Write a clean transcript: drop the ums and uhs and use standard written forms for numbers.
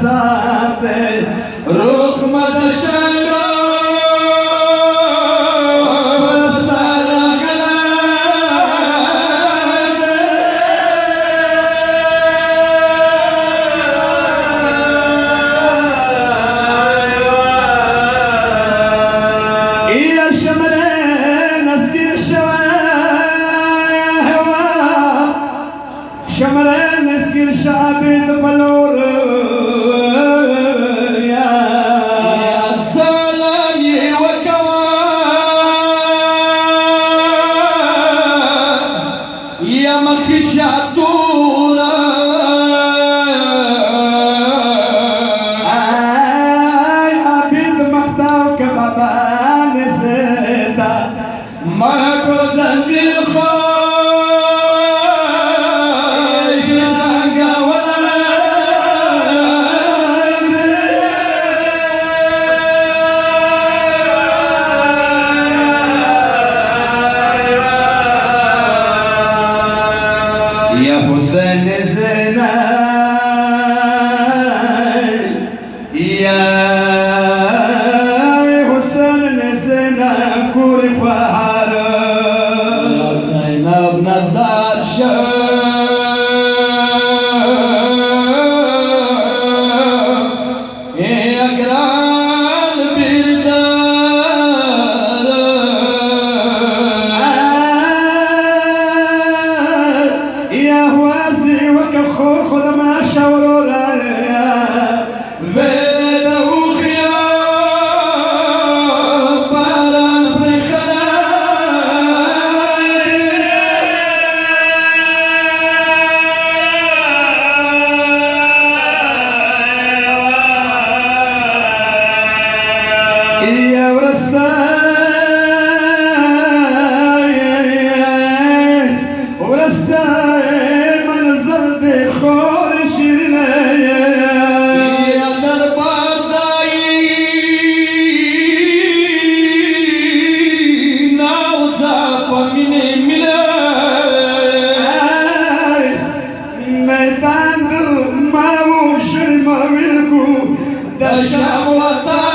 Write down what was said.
साथ रुख मदशंगो شمرين نسكر شعبي بلور يا سلام وكوا يا مخشاتورا اي عبيد محتاو كبابا نسيتا ما كنت زنزير خو يا حسين زينب يا حسين زينب كوري فهر يا زينب نزار يا قرال بردار يا هوازي وكخوخ لما شاوروا لها بين وخيا باران بخير يا ورستاي من زرد خور شيرنا يا دربار داي ناوزا من ملاي ميدان ما وش ما ويركو دشا وطا